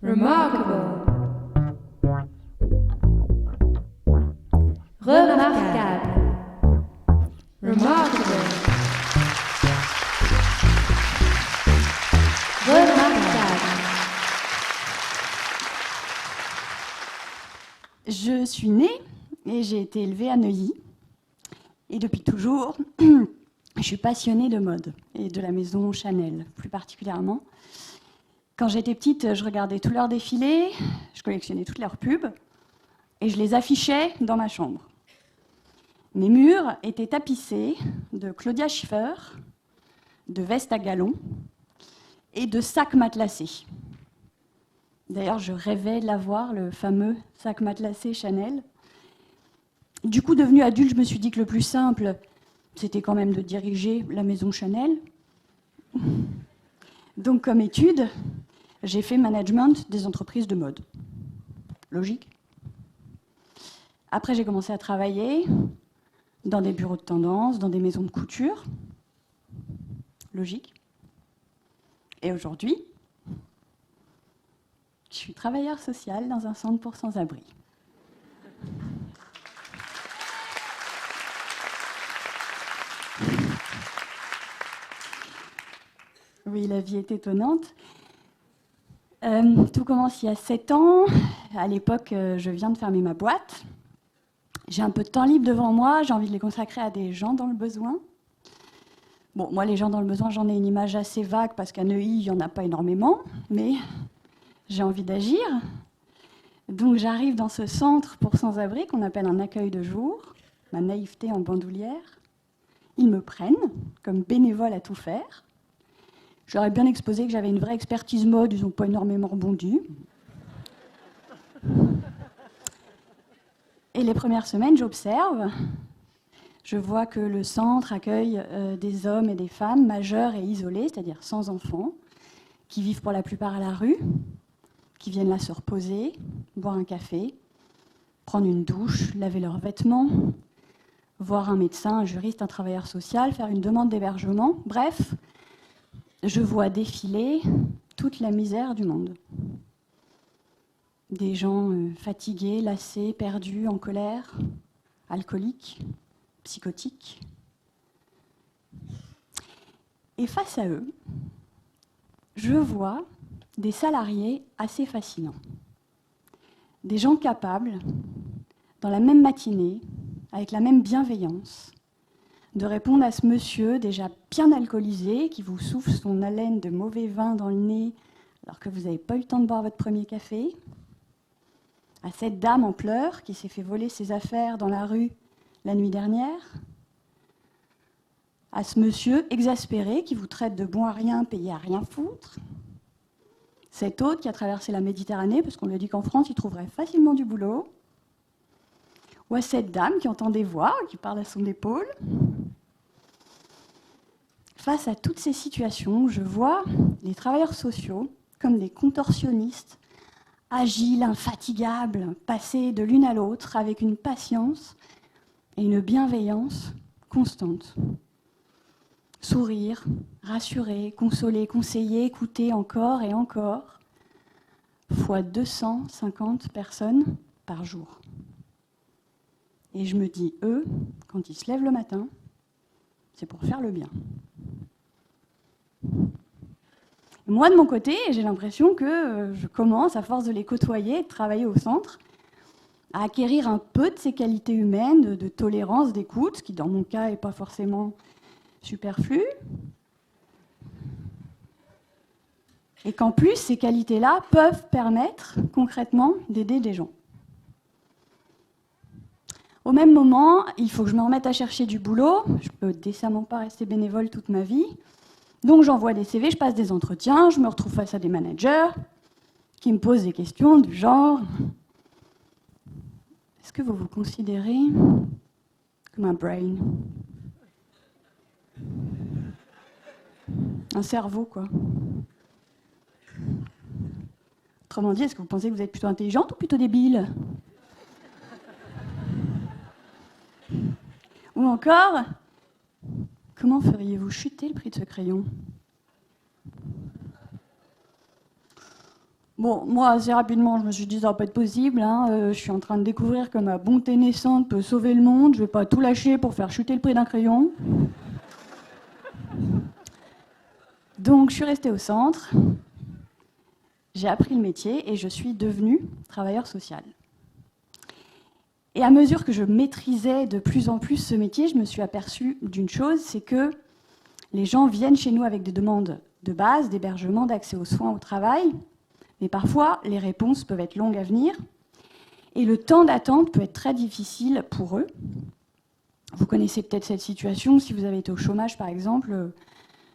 Remarkable. Remarquable. Remarkable. Remarquable. Je suis née et j'ai été élevée à Neuilly. Et depuis toujours, je suis passionnée de mode et de la maison Chanel, plus particulièrement. Quand j'étais petite, je regardais tous leurs défilés, je collectionnais toutes leurs pubs et je les affichais dans ma chambre. Mes murs étaient tapissés de Claudia Schiffer, de vestes à galons et de sacs matelassés. D'ailleurs, je rêvais de l'avoir, le fameux sac matelassé Chanel. Du coup, devenue adulte, je me suis dit que le plus simple, c'était quand même de diriger la maison Chanel. Donc, comme étude, j'ai fait management des entreprises de mode. Logique. Après, j'ai commencé à travailler dans des bureaux de tendance, dans des maisons de couture. Logique. Et aujourd'hui, je suis travailleur social dans un centre pour sans-abri. Oui, la vie est étonnante. Tout commence il y a 7 ans. À l'époque, je viens de fermer ma boîte. J'ai un peu de temps libre devant moi. J'ai envie de les consacrer à des gens dans le besoin. Bon, moi, les gens dans le besoin, j'en ai une image assez vague parce qu'à Neuilly, il n'y en a pas énormément. Mais j'ai envie d'agir. Donc, j'arrive dans ce centre pour sans-abri qu'on appelle un accueil de jour. Ma naïveté en bandoulière. Ils me prennent comme bénévole à tout faire. Je leur ai bien exposé que j'avais une vraie expertise mode, ils n'ont pas énormément rebondi. Et les premières semaines, j'observe. Je vois que le centre accueille des hommes et des femmes majeurs et isolés, c'est-à-dire sans enfants, qui vivent pour la plupart à la rue, qui viennent là se reposer, boire un café, prendre une douche, laver leurs vêtements, voir un médecin, un juriste, un travailleur social, faire une demande d'hébergement. Bref, je vois défiler toute la misère du monde. Des gens fatigués, lassés, perdus, en colère, alcooliques, psychotiques. Et face à eux, je vois des salariés assez fascinants. Des gens capables, dans la même matinée, avec la même bienveillance, de répondre à ce monsieur déjà bien alcoolisé qui vous souffle son haleine de mauvais vin dans le nez alors que vous n'avez pas eu le temps de boire votre premier café, à cette dame en pleurs qui s'est fait voler ses affaires dans la rue la nuit dernière, à ce monsieur exaspéré qui vous traite de bon à rien, payé à rien foutre, cet autre qui a traversé la Méditerranée parce qu'on lui a dit qu'en France il trouverait facilement du boulot, ou à cette dame qui entend des voix, qui parle à son épaule. Face à toutes ces situations, je vois les travailleurs sociaux comme des contorsionnistes, agiles, infatigables, passer de l'une à l'autre avec une patience et une bienveillance constantes. Sourire, rassurer, consoler, conseiller, écouter encore et encore, fois 250 personnes par jour. Et je me dis, eux, quand ils se lèvent le matin, c'est pour faire le bien. Moi, de mon côté, j'ai l'impression que je commence, à force de les côtoyer et de travailler au centre, à acquérir un peu de ces qualités humaines, de tolérance, d'écoute, ce qui, dans mon cas, n'est pas forcément superflu. Et qu'en plus, ces qualités-là peuvent permettre, concrètement, d'aider des gens. Au même moment, il faut que je me remette à chercher du boulot. Je ne peux décemment pas rester bénévole toute ma vie. Donc j'envoie des CV, je passe des entretiens, je me retrouve face à des managers qui me posent des questions du genre « Est-ce que vous vous considérez comme un brain ?» Un cerveau, quoi. Autrement dit, est-ce que vous pensez que vous êtes plutôt intelligente ou plutôt débile ? Ou encore, comment feriez-vous chuter le prix de ce crayon ? Bon, moi, assez rapidement, je me suis dit, ça va pas être possible. Je suis en train de découvrir que ma bonté naissante peut sauver le monde. Je vais pas tout lâcher pour faire chuter le prix d'un crayon. Donc, je suis restée au centre. J'ai appris le métier et je suis devenue travailleur social. Et à mesure que je maîtrisais de plus en plus ce métier, je me suis aperçue d'une chose, c'est que les gens viennent chez nous avec des demandes de base, d'hébergement, d'accès aux soins, au travail, mais parfois les réponses peuvent être longues à venir et le temps d'attente peut être très difficile pour eux. Vous connaissez peut-être cette situation, si vous avez été au chômage par exemple,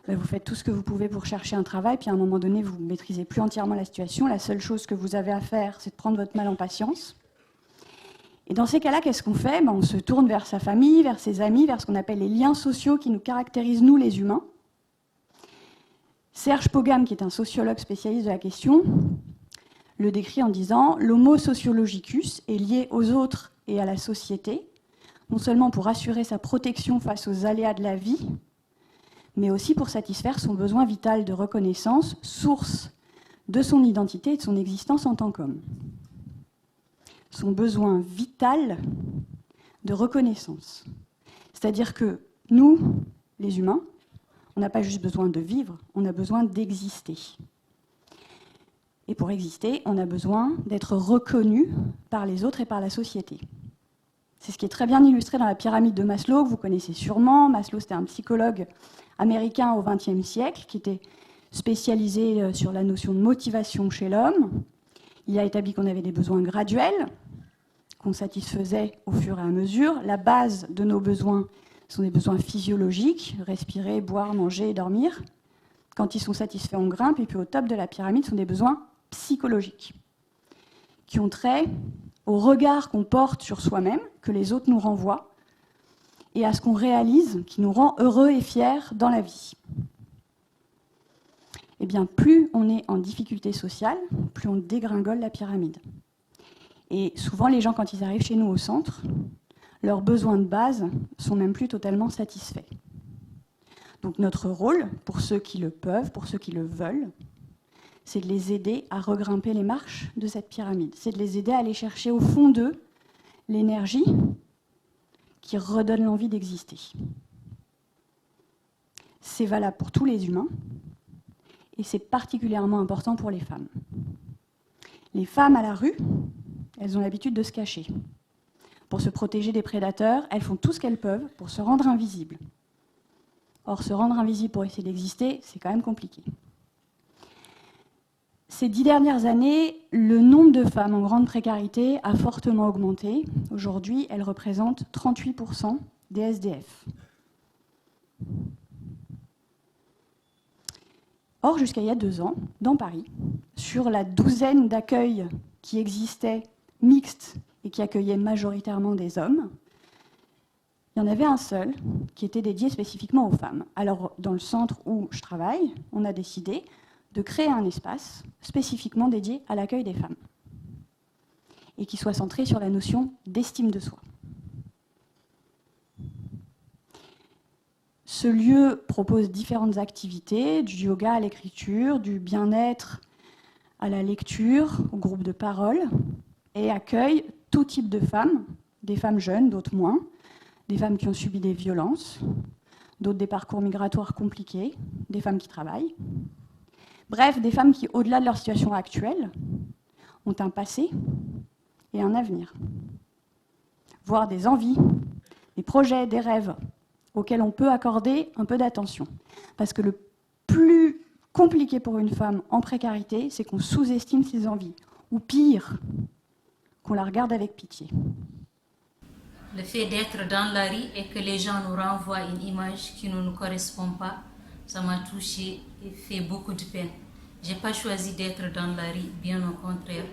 vous faites tout ce que vous pouvez pour chercher un travail, puis à un moment donné vous ne maîtrisez plus entièrement la situation, la seule chose que vous avez à faire c'est de prendre votre mal en patience. Et dans ces cas-là, qu'est-ce qu'on fait ? On se tourne vers sa famille, vers ses amis, vers ce qu'on appelle les liens sociaux qui nous caractérisent, nous, les humains. Serge Pogam, qui est un sociologue spécialiste de la question, le décrit en disant « L'homo sociologicus est lié aux autres et à la société, non seulement pour assurer sa protection face aux aléas de la vie, mais aussi pour satisfaire son besoin vital de reconnaissance, source de son identité et de son existence en tant qu'homme. » Son besoin vital de reconnaissance. C'est-à-dire que nous, les humains, on n'a pas juste besoin de vivre, on a besoin d'exister. Et pour exister, on a besoin d'être reconnu par les autres et par la société. C'est ce qui est très bien illustré dans la pyramide de Maslow, que vous connaissez sûrement. Maslow, c'était un psychologue américain au XXe siècle qui était spécialisé sur la notion de motivation chez l'homme. Il a établi qu'on avait des besoins graduels, qu'on satisfaisait au fur et à mesure. La base de nos besoins sont des besoins physiologiques, respirer, boire, manger, dormir. Quand ils sont satisfaits, on grimpe. Et puis au top de la pyramide sont des besoins psychologiques, qui ont trait au regard qu'on porte sur soi-même, que les autres nous renvoient, et à ce qu'on réalise, qui nous rend heureux et fiers dans la vie. Eh bien, plus on est en difficulté sociale, plus on dégringole la pyramide. Et souvent, les gens, quand ils arrivent chez nous au centre, leurs besoins de base sont même plus totalement satisfaits. Donc notre rôle, pour ceux qui le peuvent, pour ceux qui le veulent, c'est de les aider à regrimper les marches de cette pyramide. C'est de les aider à aller chercher au fond d'eux l'énergie qui redonne l'envie d'exister. C'est valable pour tous les humains, et c'est particulièrement important pour les femmes. Les femmes à la rue, elles ont l'habitude de se cacher. Pour se protéger des prédateurs, elles font tout ce qu'elles peuvent pour se rendre invisibles. Or, se rendre invisible pour essayer d'exister, c'est quand même compliqué. Ces 10 dernières années, le nombre de femmes en grande précarité a fortement augmenté. Aujourd'hui, elles représentent 38% des SDF. Or, jusqu'à il y a 2 ans, dans Paris, sur la douzaine d'accueils qui existaient mixtes et qui accueillaient majoritairement des hommes, il y en avait un seul qui était dédié spécifiquement aux femmes. Alors, dans le centre où je travaille, on a décidé de créer un espace spécifiquement dédié à l'accueil des femmes et qui soit centré sur la notion d'estime de soi. Ce lieu propose différentes activités, du yoga à l'écriture, du bien-être à la lecture, au groupe de parole, et accueille tout type de femmes, des femmes jeunes, d'autres moins, des femmes qui ont subi des violences, d'autres des parcours migratoires compliqués, des femmes qui travaillent. Bref, des femmes qui, au-delà de leur situation actuelle, ont un passé et un avenir, voire des envies, des projets, des rêves, auxquels on peut accorder un peu d'attention. Parce que le plus compliqué pour une femme en précarité, c'est qu'on sous-estime ses envies, ou pire, qu'on la regarde avec pitié. Le fait d'être dans la rue et que les gens nous renvoient une image qui ne nous correspond pas, ça m'a touchée et fait beaucoup de peine. Je n'ai pas choisi d'être dans la rue, bien au contraire.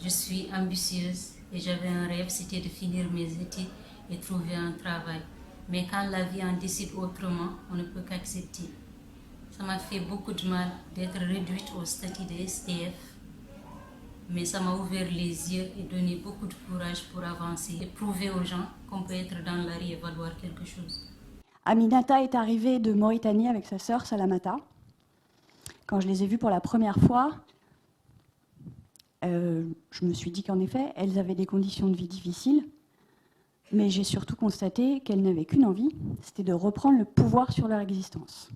Je suis ambitieuse et j'avais un rêve, c'était de finir mes études et trouver un travail. Mais quand la vie en décide autrement, on ne peut qu'accepter. Ça m'a fait beaucoup de mal d'être réduite au statut de SDF. Mais ça m'a ouvert les yeux et donné beaucoup de courage pour avancer et prouver aux gens qu'on peut être dans la rue et valoir quelque chose. Aminata est arrivée de Mauritanie avec sa sœur Salamata. Quand je les ai vues pour la première fois, Je me suis dit qu'en effet, elles avaient des conditions de vie difficiles, mais j'ai surtout constaté qu'elles n'avaient qu'une envie, c'était de reprendre le pouvoir sur leur existence.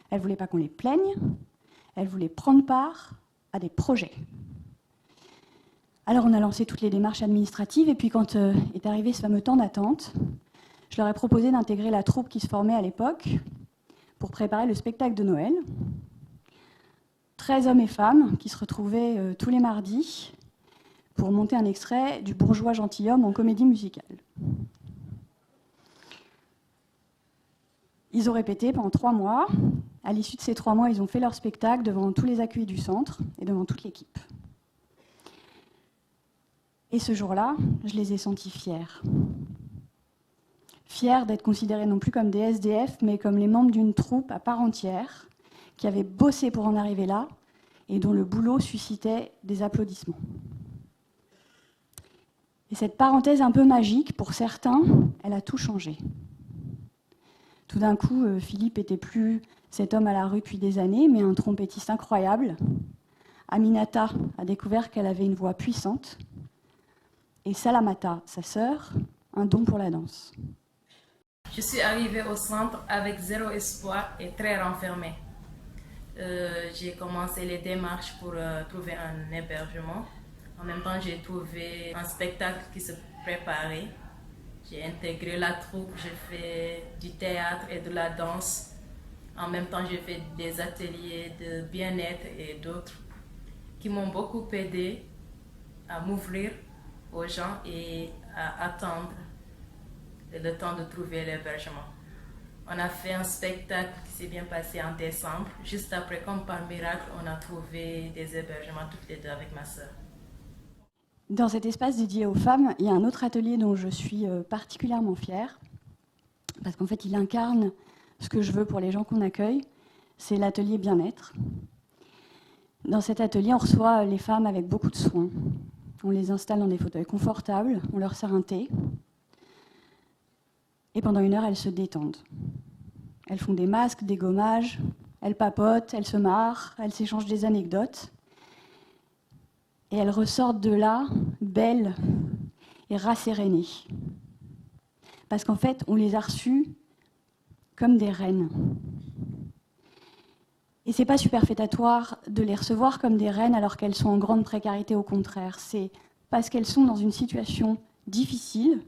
Elles ne voulaient pas qu'on les plaigne, elles voulaient prendre part à des projets. Alors on a lancé toutes les démarches administratives, et puis quand est arrivé ce fameux temps d'attente, je leur ai proposé d'intégrer la troupe qui se formait à l'époque pour préparer le spectacle de Noël. 13 hommes et femmes qui se retrouvaient tous les mardis pour monter un extrait du Bourgeois gentilhomme en comédie musicale. Ils ont répété pendant 3 mois. À l'issue de ces 3 mois, ils ont fait leur spectacle devant tous les accueillis du centre et devant toute l'équipe. Et ce jour-là, je les ai sentis fiers. Fiers d'être considérés non plus comme des SDF, mais comme les membres d'une troupe à part entière, qui avait bossé pour en arriver là, et dont le boulot suscitait des applaudissements. Et cette parenthèse un peu magique, pour certains, elle a tout changé. Tout d'un coup, Philippe n'était plus cet homme à la rue depuis des années, mais un trompettiste incroyable. Aminata a découvert qu'elle avait une voix puissante. Et Salamata, sa sœur, un don pour la danse. Je suis arrivée au centre avec zéro espoir et très renfermée. J'ai commencé les démarches pour trouver un hébergement. En même temps, j'ai trouvé un spectacle qui se préparait. J'ai intégré la troupe, j'ai fait du théâtre et de la danse. En même temps, j'ai fait des ateliers de bien-être et d'autres qui m'ont beaucoup aidé à m'ouvrir aux gens et à attendre le temps de trouver l'hébergement. On a fait un spectacle qui s'est bien passé en décembre. Juste après, comme par miracle, on a trouvé des hébergements toutes les deux avec ma sœur. Dans cet espace dédié aux femmes, il y a un autre atelier dont je suis particulièrement fière, parce qu'en fait, il incarne ce que je veux pour les gens qu'on accueille, c'est l'atelier bien-être. Dans cet atelier, on reçoit les femmes avec beaucoup de soins. On les installe dans des fauteuils confortables, on leur sert un thé, et pendant 1 heure, elles se détendent. Elles font des masques, des gommages, elles papotent, elles se marrent, elles s'échangent des anecdotes. Et elles ressortent de là, belles et rassérénées. Parce qu'en fait, on les a reçues comme des reines. Et c'est pas superfétatoire de les recevoir comme des reines alors qu'elles sont en grande précarité, au contraire. C'est parce qu'elles sont dans une situation difficile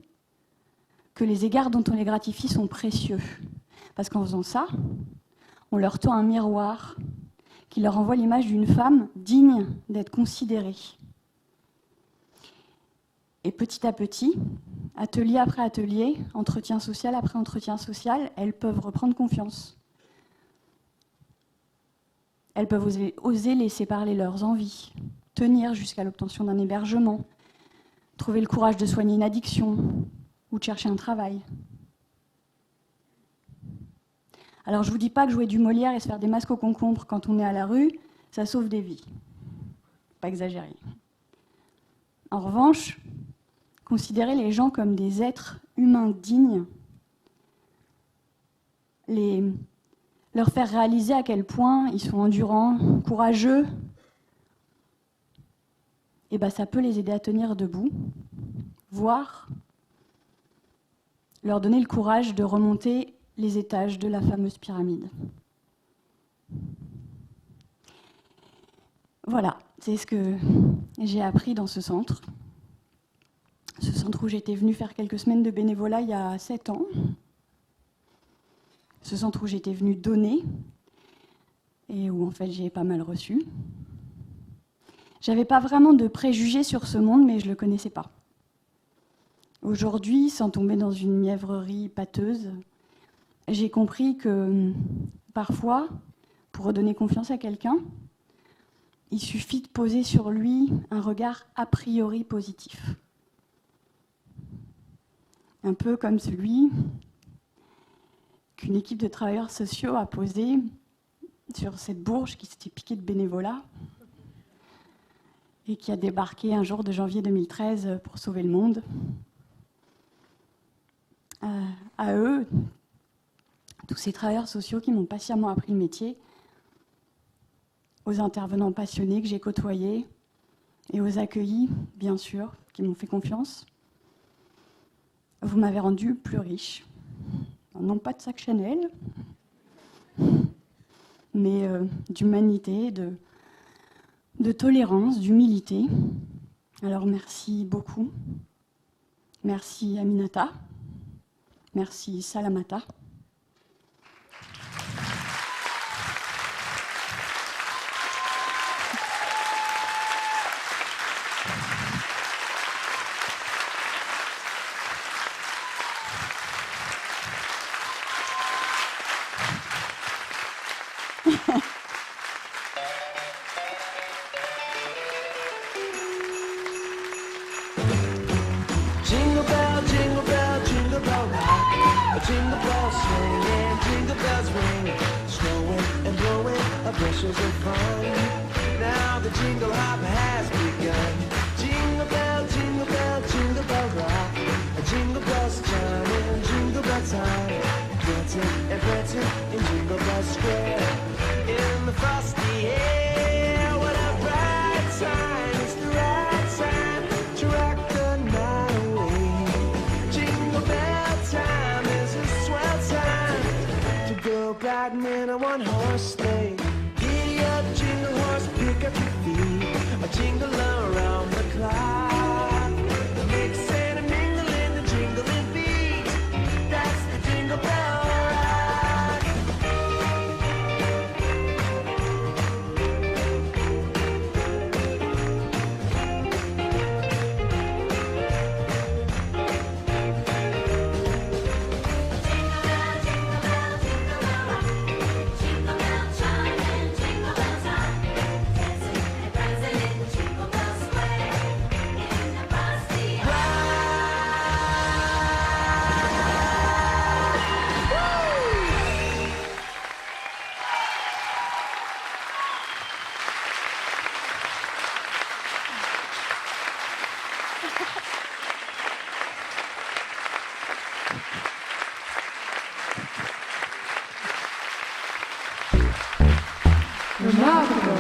que les égards dont on les gratifie sont précieux. Parce qu'en faisant ça, on leur tend un miroir qui leur envoie l'image d'une femme digne d'être considérée. Et petit à petit, atelier après atelier, entretien social après entretien social, elles peuvent reprendre confiance. Elles peuvent oser laisser parler leurs envies, tenir jusqu'à l'obtention d'un hébergement, trouver le courage de soigner une addiction ou de chercher un travail. Alors je ne vous dis pas que jouer du Molière et se faire des masques au concombre quand on est à la rue, ça sauve des vies. Pas exagérer. En revanche, considérer les gens comme des êtres humains dignes, leur faire réaliser à quel point ils sont endurants, courageux, et ça peut les aider à tenir debout, voire leur donner le courage de remonter les étages de la fameuse pyramide. Voilà, c'est ce que j'ai appris dans ce centre. Ce centre où j'étais venue faire quelques semaines de bénévolat il y a 7 ans. Ce centre où j'étais venue donner et où en fait j'ai pas mal reçu. J'avais pas vraiment de préjugés sur ce monde, mais je le connaissais pas. Aujourd'hui, sans tomber dans une mièvrerie pâteuse, j'ai compris que parfois, pour redonner confiance à quelqu'un, il suffit de poser sur lui un regard a priori positif. Un peu comme celui qu'une équipe de travailleurs sociaux a posé sur cette bourge qui s'était piquée de bénévolat et qui a débarqué un jour de janvier 2013 pour sauver le monde. À eux, tous ces travailleurs sociaux qui m'ont patiemment appris le métier, aux intervenants passionnés que j'ai côtoyés, et aux accueillis, bien sûr, qui m'ont fait confiance. Vous m'avez rendu plus riche. Non pas de sac Chanel, mais d'humanité, de tolérance, d'humilité. Alors merci beaucoup. Merci Aminata. Merci Salamata. Jingle bell, jingle bell, jingle bell rock. A jingle bell swing and jingle bells ring. Snowing and blowing a bushels of fun. Now the jingle hop has begun. Jingle bell, jingle bell, jingle bell rock. A jingle bells chiming, jingle bell time. Dancing and prancing in Jingle Bell Square. In the frosty air, what a bright time. It's the right time to rock the night away. Jingle bell time is a swell time to go riding in a one-horse sleigh. Giddy up, jingle horse, pick up your feet. A jingle around the clock. Mix and a mingle in the jingling beat. That's the Jingle Bell Rock. Remarquable.